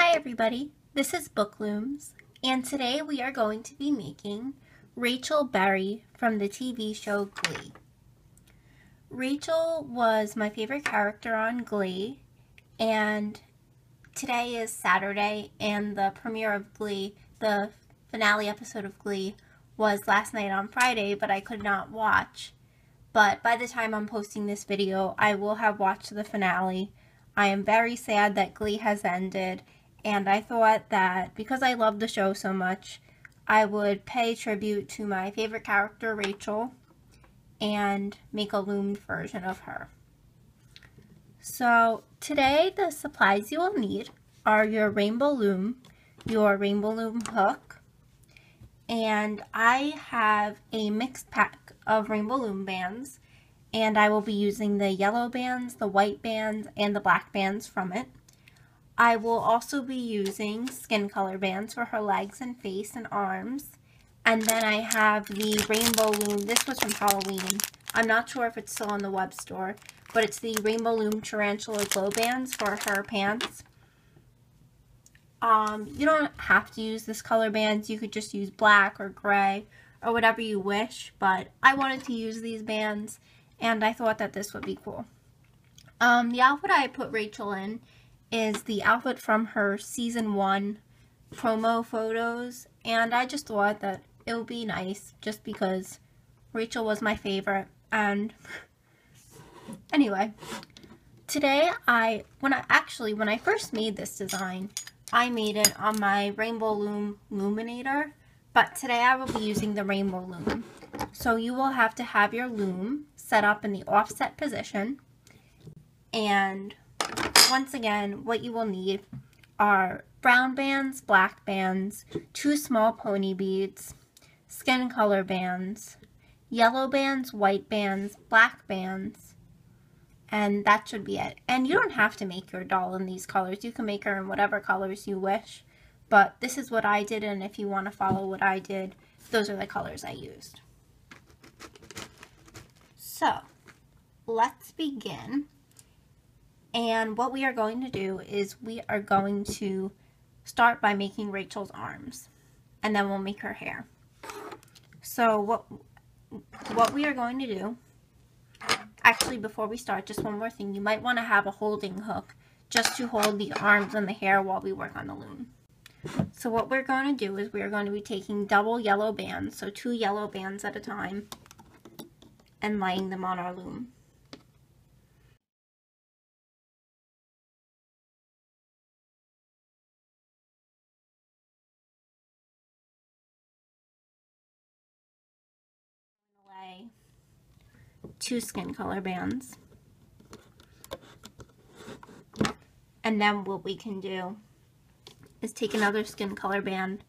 Hi everybody, this is Book Looms, and today we are going to be making Rachel Berry from the TV show Glee. Rachel was my favorite character on Glee, and today is Saturday, and the premiere of Glee, the finale episode of Glee, was last night on Friday, but I could not watch. But by the time I'm posting this video, I will have watched the finale. I am very sad that Glee has ended, and I thought that because I love the show so much, I would pay tribute to my favorite character, Rachel, and make a loomed version of her. So today the supplies you will need are your rainbow loom, your rainbow loom hook, and I have a mixed pack of rainbow loom bands, and I will be using the yellow bands, the white bands, and the black bands from it. I will also be using skin color bands for her legs and face and arms. And then I have the rainbow loom. This was from Halloween. I'm not sure if it's still on the web store, but it's the rainbow loom tarantula glow bands for her pants. You don't have to use this color bands. You could just use black or gray or whatever you wish, but I wanted to use these bands and I thought that this would be cool. The outfit I put Rachel in is the outfit from her season 1 promo photos, and I just thought that it would be nice just because Rachel was my favorite. And anyway, today when I first made this design, I made it on my rainbow loom Luminator, but today I will be using the rainbow loom. So you will have to have your loom set up in the offset position, and once again, what you will need are brown bands, black bands, 2 small pony beads, skin color bands, yellow bands, white bands, black bands, and that should be it. And you don't have to make your doll in these colors. You can make her in whatever colors you wish, but this is what I did, and if you want to follow what I did, those are the colors I used. So, let's begin. And what we are going to do is we are going to start by making Rachel's arms, and then we'll make her hair. So what we are going to do, actually before we start, just one more thing, you might want to have a holding hook just to hold the arms and the hair while we work on the loom. So what we're going to do is we're going to be taking double yellow bands, so 2 yellow bands at a time, and laying them on our loom. Lay 2 skin color bands, and then what we can do is take another skin color band,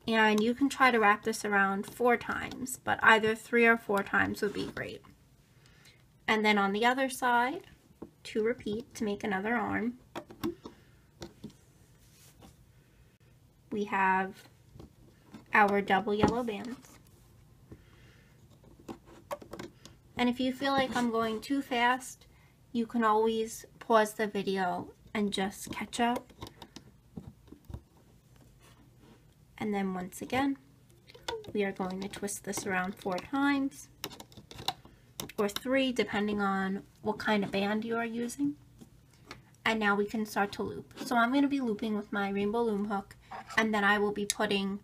and you can try to wrap this around 4 times, but either 3 or 4 times would be great. And then on the other side, to repeat to make another arm, we have our double yellow bands. And if you feel like I'm going too fast, you can always pause the video and just catch up. And then once again, we are going to twist this around 4 times, or 3 depending on what kind of band you are using. And now we can start to loop. So I'm going to be looping with my rainbow loom hook, and then I will be putting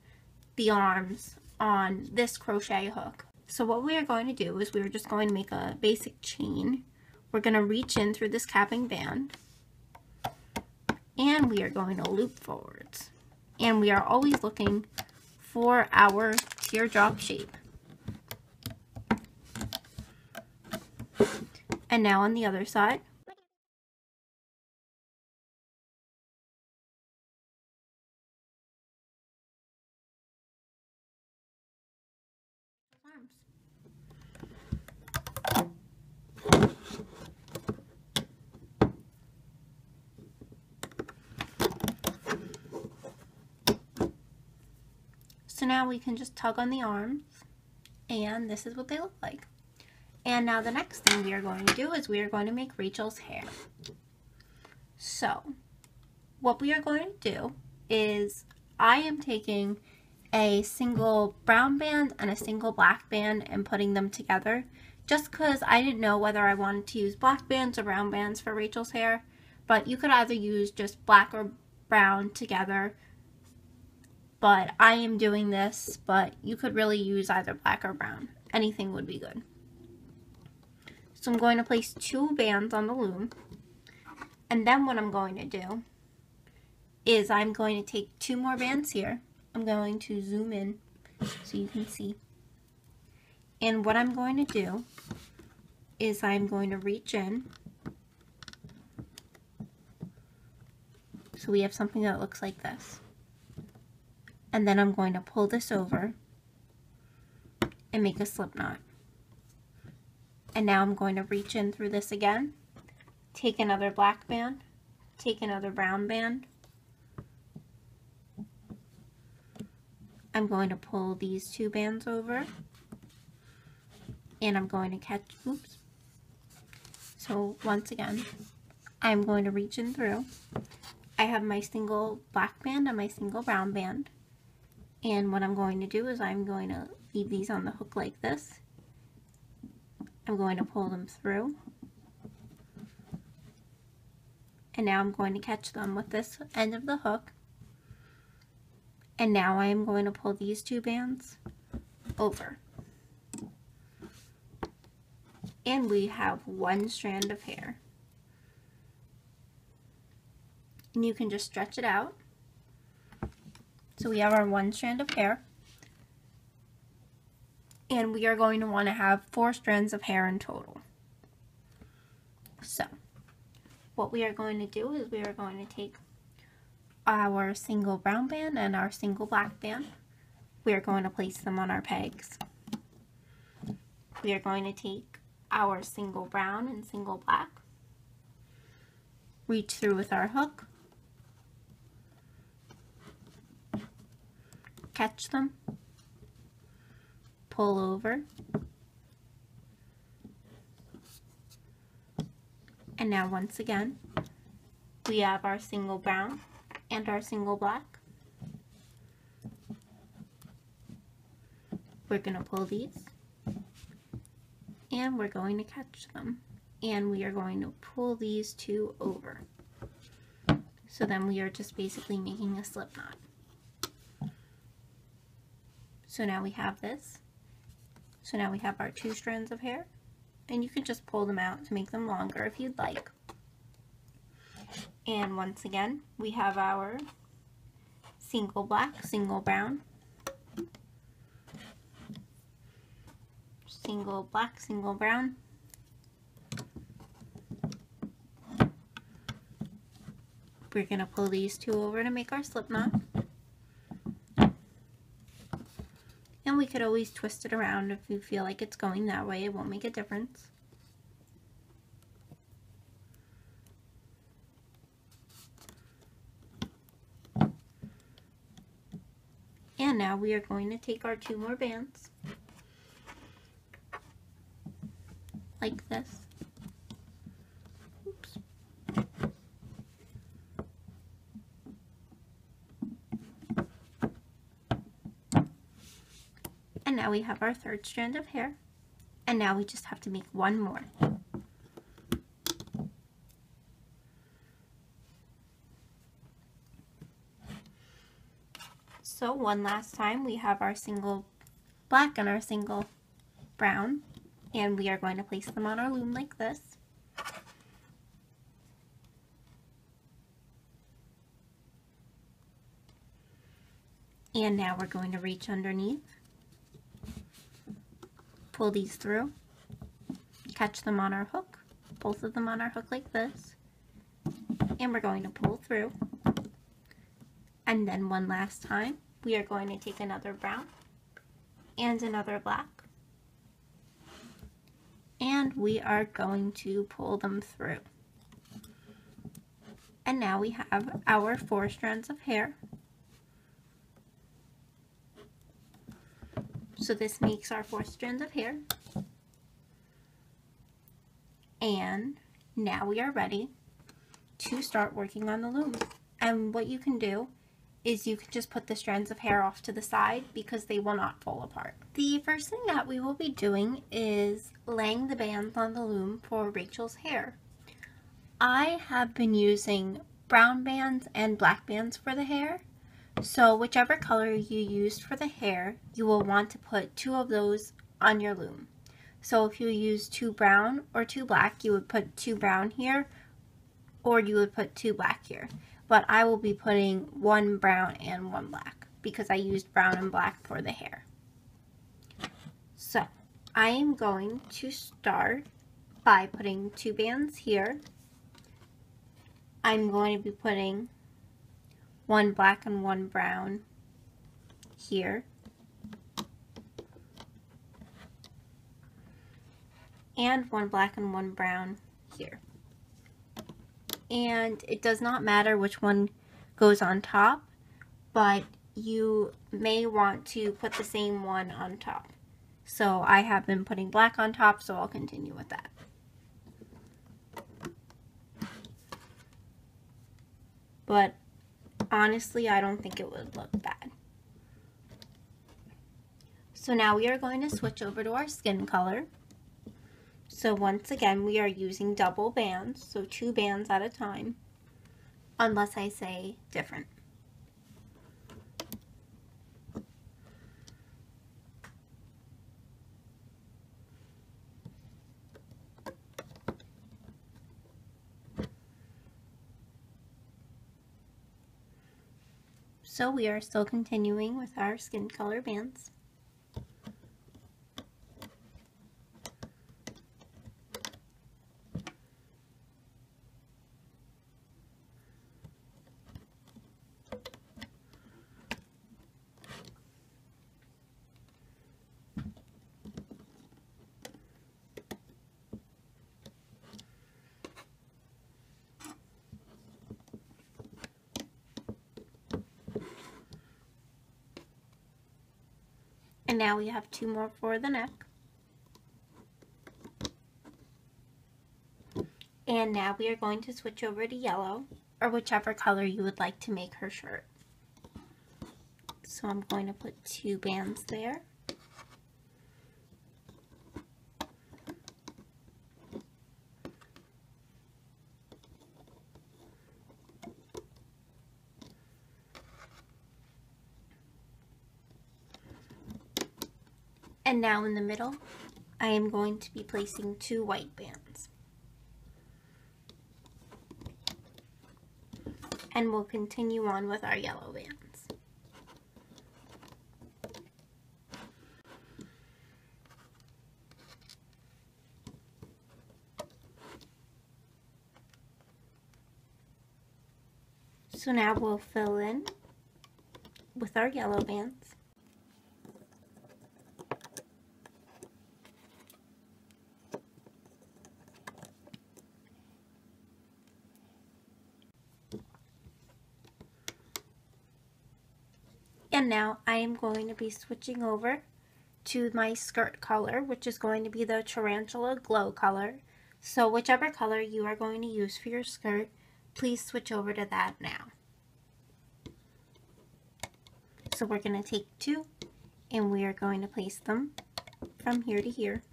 the arms on this crochet hook. So what we are going to do is we're just going to make a basic chain. We're going to reach in through this capping band, and we are going to loop forwards. And we are always looking for our teardrop shape. And now on the other side. So now we can just tug on the arms, and this is what they look like. And now the next thing we are going to do is we are going to make Rachel's hair. So what we are going to do is I am taking a single brown band and a single black band and putting them together just because I didn't know whether I wanted to use black bands or brown bands for Rachel's hair, but you could either use just black or brown together, but I am doing this, but you could really use either black or brown. Anything would be good. So I'm going to place 2 bands on the loom, and then what I'm going to do is I'm going to take 2 more bands here. I'm going to zoom in so you can see. And what I'm going to do is I'm going to reach in. So we have something that looks like this. And then I'm going to pull this over and make a slip knot. And now I'm going to reach in through this again, take another black band, take another brown band. I'm going to pull these 2 bands over, and I'm going to catch, oops. So once again, I'm going to reach in through. I have my single black band and my single brown band. And what I'm going to do is I'm going to leave these on the hook like this. I'm going to pull them through. And now I'm going to catch them with this end of the hook. And now I am going to pull these 2 bands over. And we have 1 strand of hair. And you can just stretch it out. So we have our 1 strand of hair. And we are going to want to have 4 strands of hair in total. So what we are going to do is we are going to take our single brown band and our single black band. We are going to place them on our pegs. We are going to take our single brown and single black, reach through with our hook, catch them, pull over, and now once again we have our single brown and our single black. We're going to pull these and we're going to catch them, and we are going to pull these 2 over. So then we are just basically making a slip knot. So now we have this. So now we have our 2 strands of hair, and you can just pull them out to make them longer if you'd like. And once again, we have our single black, single brown, single black, single brown, we're going to pull these 2 over to make our slip knot. And we could always twist it around if you feel like it's going that way. It won't make a difference. And now we are going to take our 2 more bands, like this. Oops. And now we have our 3rd strand of hair. And now we just have to make 1 more. So one last time, we have our single black and our single brown, and we are going to place them on our loom like this. And now we're going to reach underneath, pull these through, catch them on our hook, both of them on our hook like this, and we're going to pull through. And then one last time, we are going to take another brown and another black, and we are going to pull them through. And now we have our 4 strands of hair. So this makes our 4 strands of hair. And now we are ready to start working on the loom. And what you can do is you can just put the strands of hair off to the side because they will not fall apart. The first thing that we will be doing is laying the bands on the loom for Rachel's hair. I have been using brown bands and black bands for the hair. So whichever color you used for the hair, you will want to put 2 of those on your loom. So if you use 2 brown or 2 black, you would put 2 brown here, or you would put 2 black here. But I will be putting 1 brown and 1 black because I used brown and black for the hair. So I am going to start by putting 2 bands here. I'm going to be putting 1 black and 1 brown here. And 1 black and 1 brown here. And it does not matter which one goes on top, but you may want to put the same one on top. So I have been putting black on top, so I'll continue with that. But honestly, I don't think it would look bad. So now we are going to switch over to our skin color. So once again, we are using double bands, so 2 bands at a time, unless I say different. So we are still continuing with our skin color bands. And now we have 2 more for the neck. And now we are going to switch over to yellow, or whichever color you would like to make her shirt. So I'm going to put 2 bands there. And now in the middle, I am going to be placing 2 white bands. And we'll continue on with our yellow bands. So now we'll fill in with our yellow bands. And now I am going to be switching over to my skirt color, which is going to be the Tarantula Glow color. So whichever color you are going to use for your skirt, please switch over to that now. So we're going to take 2 and we are going to place them from here to here.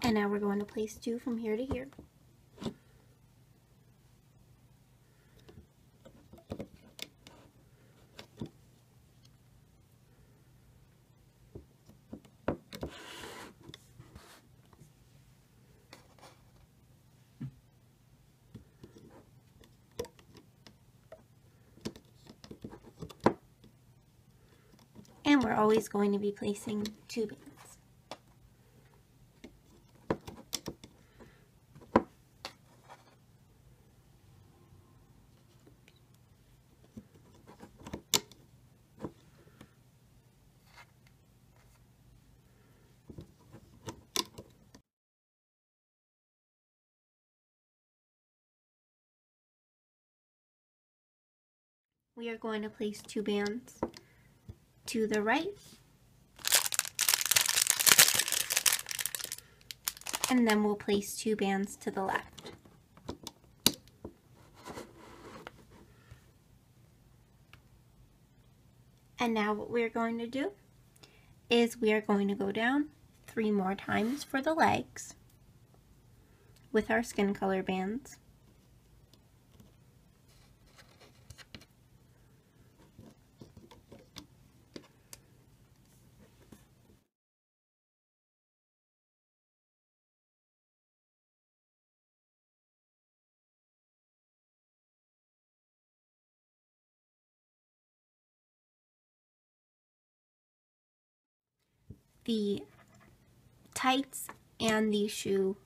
And now we're going to place 2 from here to here. And we're always going to be placing 2 bands. We are going to place 2 bands to the right and then we'll place 2 bands to the left. And now what we're going to do is we are going to go down 3 more times for the legs with our skin color bands. The tights and the shoe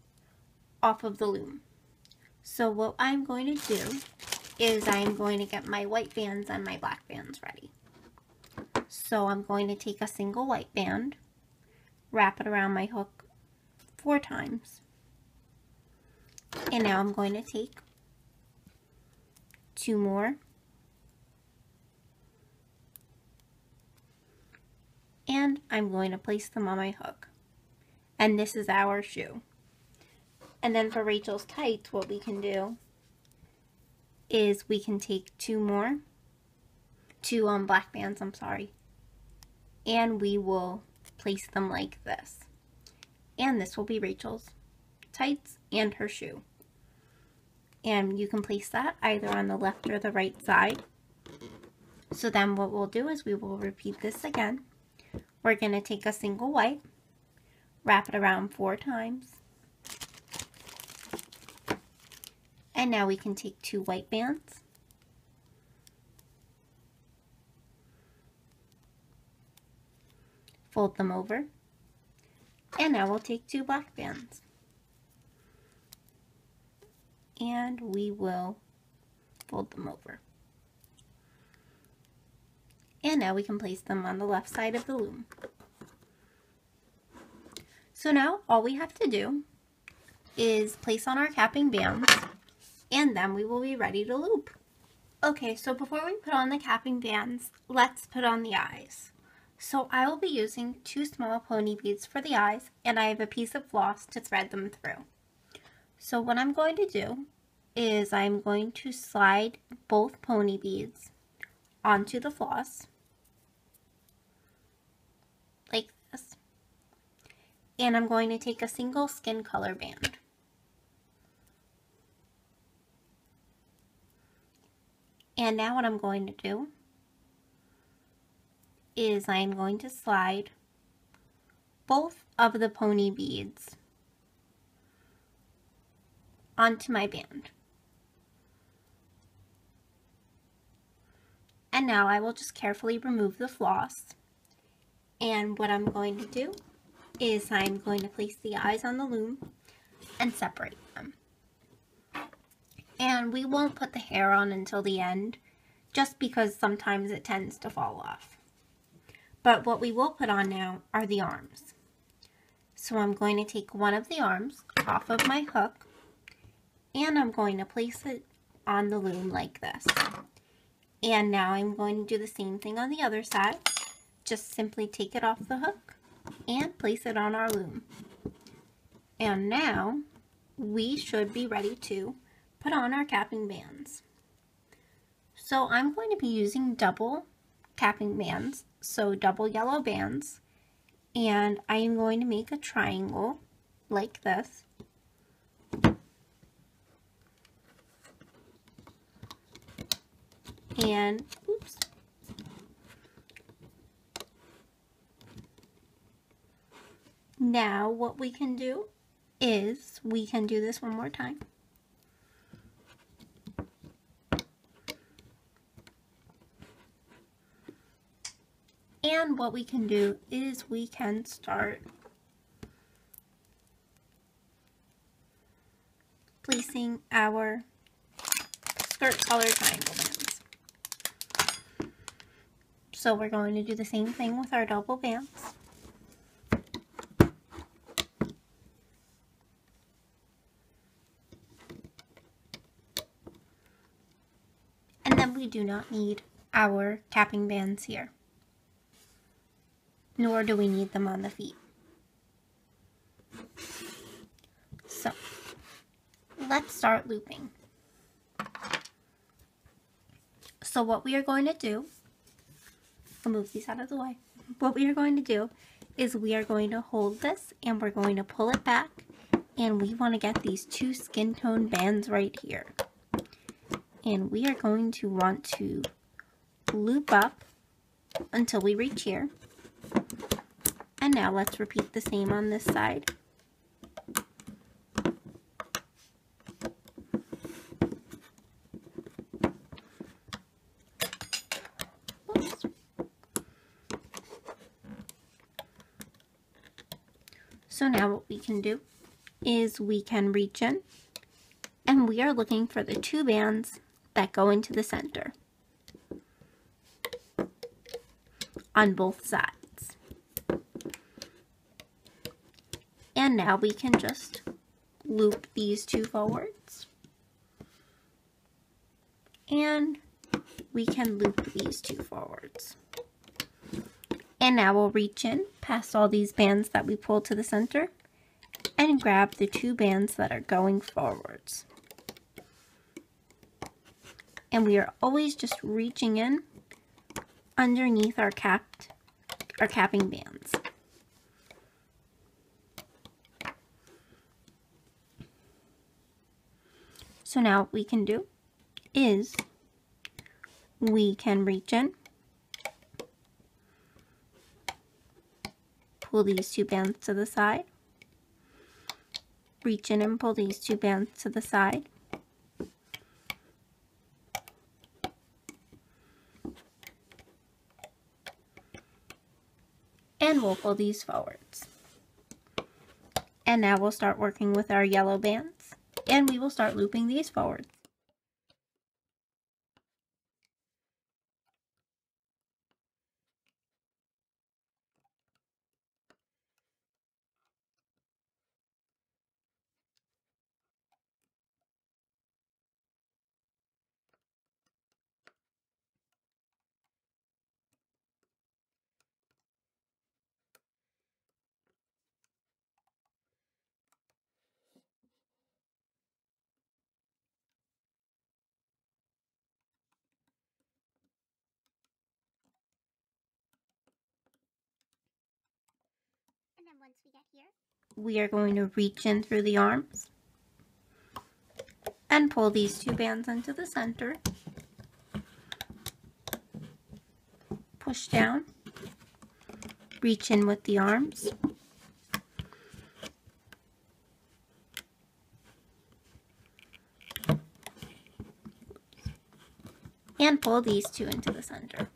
off of the loom. So what I'm going to do is I'm going to get my white bands and my black bands ready. So I'm going to take a single white band, wrap it around my hook 4 times, and now I'm going to take 2 more, and I'm going to place them on my hook. And this is our shoe. And then for Rachel's tights, what we can do is we can take 2 black bands, and we will place them like this. And this will be Rachel's tights and her shoe. And you can place that either on the left or the right side. So then what we'll do is we will repeat this again. We're going to take a single white, wrap it around 4 times, and now we can take 2 white bands, fold them over, and now we'll take 2 black bands, and we will fold them over. And now we can place them on the left side of the loom. So now all we have to do is place on our capping bands, and then we will be ready to loop. Okay, so before we put on the capping bands, let's put on the eyes. So I will be using 2 small pony beads for the eyes, and I have a piece of floss to thread them through. So what I'm going to do is I'm going to slide both pony beads onto the floss like this, and I'm going to take a single skin color band and now what I'm going to do is I'm going to slide both of the pony beads onto my band. And now I will just carefully remove the floss. And what I'm going to do is I'm going to place the eyes on the loom and separate them. And we won't put the hair on until the end, just because sometimes it tends to fall off. But what we will put on now are the arms. So I'm going to take one of the arms off of my hook, and I'm going to place it on the loom like this. And now I'm going to do the same thing on the other side. Just simply take it off the hook and place it on our loom. And now we should be ready to put on our capping bands. So I'm going to be using double capping bands, so double yellow bands, and I am going to make a triangle like this. And, oops. Now what we can do is we can do this one more time. And what we can do is we can start placing our skirt color triangle bands. So we're going to do the same thing with our double bands. And then we do not need our capping bands here, nor do we need them on the feet. So let's start looping. So what we are going to do, I'll move these out of the way. What we are going to do is we are going to hold this and we're going to pull it back, and we want to get these 2 skin tone bands right here. And we are going to want to loop up until we reach here. And now let's repeat the same on this side. Oops. So now what we can do is we can reach in, and we are looking for the 2 bands that go into the center on both sides. And now we can just loop these 2 forwards, and we can loop these 2 forwards. And now we'll reach in past all these bands that we pulled to the center and grab the 2 bands that are going forwards. And we are always just reaching in underneath our capping bands. So now what we can do is we can reach in, pull these 2 bands to the side, reach in and pull these 2 bands to the side, and we'll pull these forwards. And now we'll start working with our yellow bands, and we will start looping these forwards. And then once we get here, we are going to reach in through the arms and pull these 2 bands into the center, push down, reach in with the arms, and pull these 2 into the center.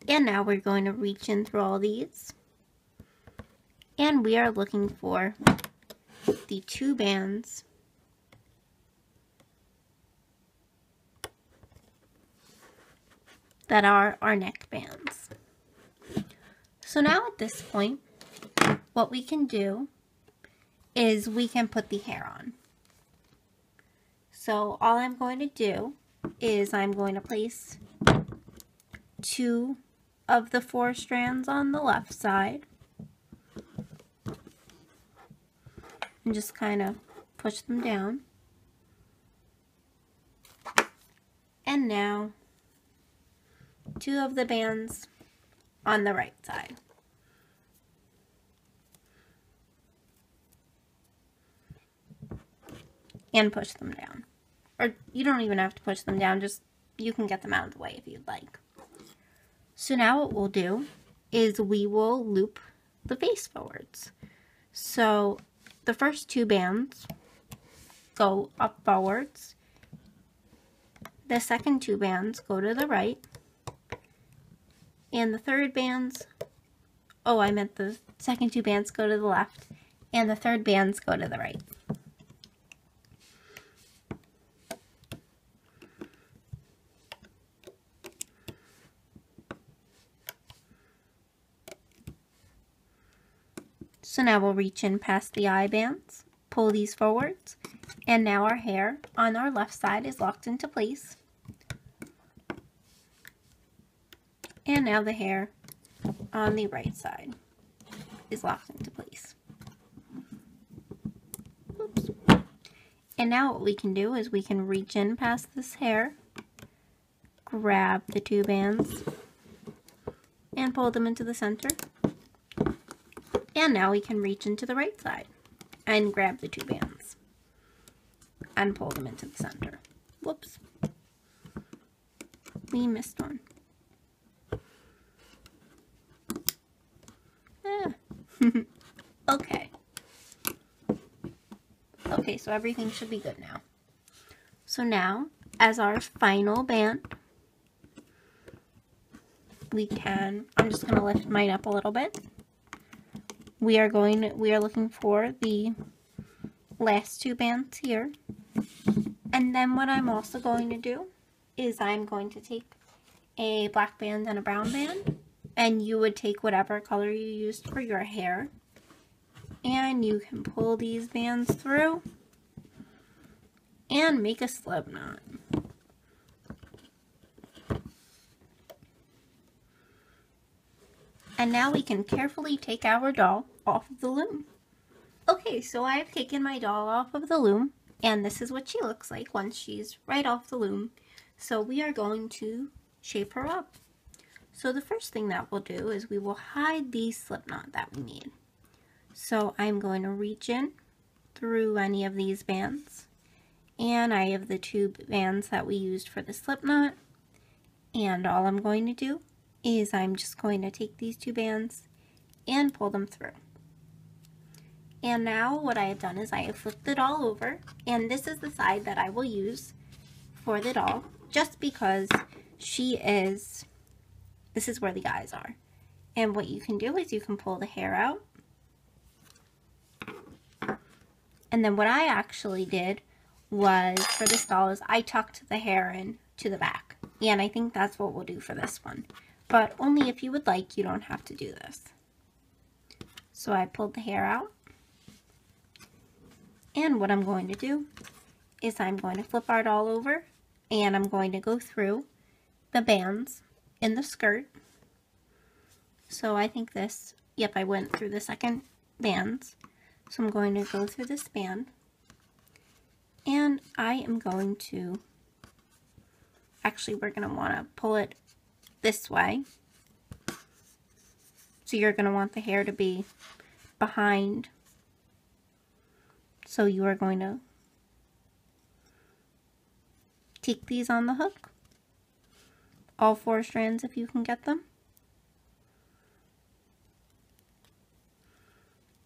And now we're going to reach in through all these, and we are looking for the 2 bands that are our neck bands. So now at this point, what we can do is we can put the hair on. So all I'm going to do is I'm going to place 2 of the 4 strands on the left side and just kind of push them down. And now 2 of the bands on the right side. And push them down. Or you don't even have to push them down, just you can get them out of the way if you'd like. So now what we'll do is we will loop the face forwards. So the first 2 bands go up forwards. The second 2 bands go to the right. And the third bands, the second 2 bands go to the left. And the third bands go to the right. So now we'll reach in past the eye bands, pull these forwards, and now our hair on our left side is locked into place. And now the hair on the right side is locked into place. And now what we can do is we can reach in past this hair, grab the 2 bands, and pull them into the center. And now we can reach into the right side and grab the 2 bands and pull them into the center. Whoops. We missed one. Okay. Okay, so everything should be good now. So now, as our final band, I'm just going to lift mine up a little bit. We are looking for the last 2 bands here. And then what I'm also going to do is I'm going to take a black band and a brown band, and you would take whatever color you used for your hair, and you can pull these bands through and make a slip knot. And now we can carefully take our doll off of the loom. Okay, so I've taken my doll off of the loom, and this is what she looks like once she's right off the loom. So we are going to shape her up. So the first thing that we'll do is we will hide the slip knot that we need. So I'm going to reach in through any of these bands, and I have the 2 bands that we used for the slip knot, and all I'm going to do is I'm just going to take these 2 bands and pull them through. And now what I have done is I have flipped it all over, and this is the side that I will use for the doll, just because this is where the eyes are. And what you can do is you can pull the hair out. And then what I actually did was, for this doll, is I tucked the hair in to the back. And I think that's what we'll do for this one. But only if you would like, you don't have to do this. So I pulled the hair out. And what I'm going to do is I'm going to flip our doll over, and I'm going to go through the bands in the skirt. So I think I went through the second bands. So I'm going to go through this band, and I am going to, actually we're going to want to pull it this way. So you're going to want the hair to be behind. So you are going to take these on the hook, all 4 strands if you can get them,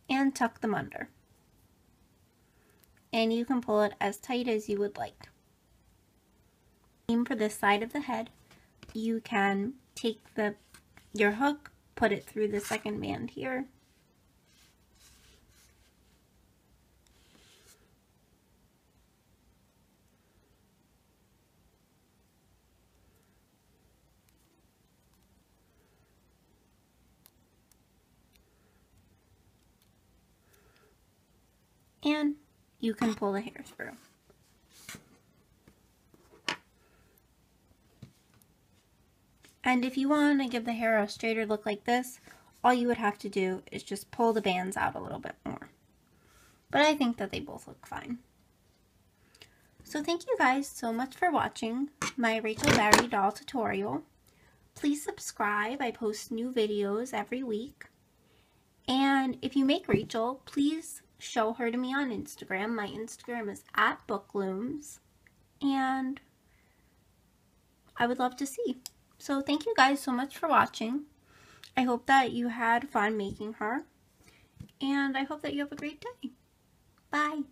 and tuck them under. And you can pull it as tight as you would like. For this side of the head, you can take your hook, put it through the second band here, and you can pull the hair through. And if you want to give the hair a straighter look like this, all you would have to do is just pull the bands out a little bit more. But I think that they both look fine. So thank you guys so much for watching my Rachel Berry doll tutorial. Please subscribe. I post new videos every week. And if you make Rachel, please show her to me on Instagram. My Instagram is @booklooms, and I would love to see. So thank you guys so much for watching. I hope that you had fun making her, and I hope that you have a great day. Bye.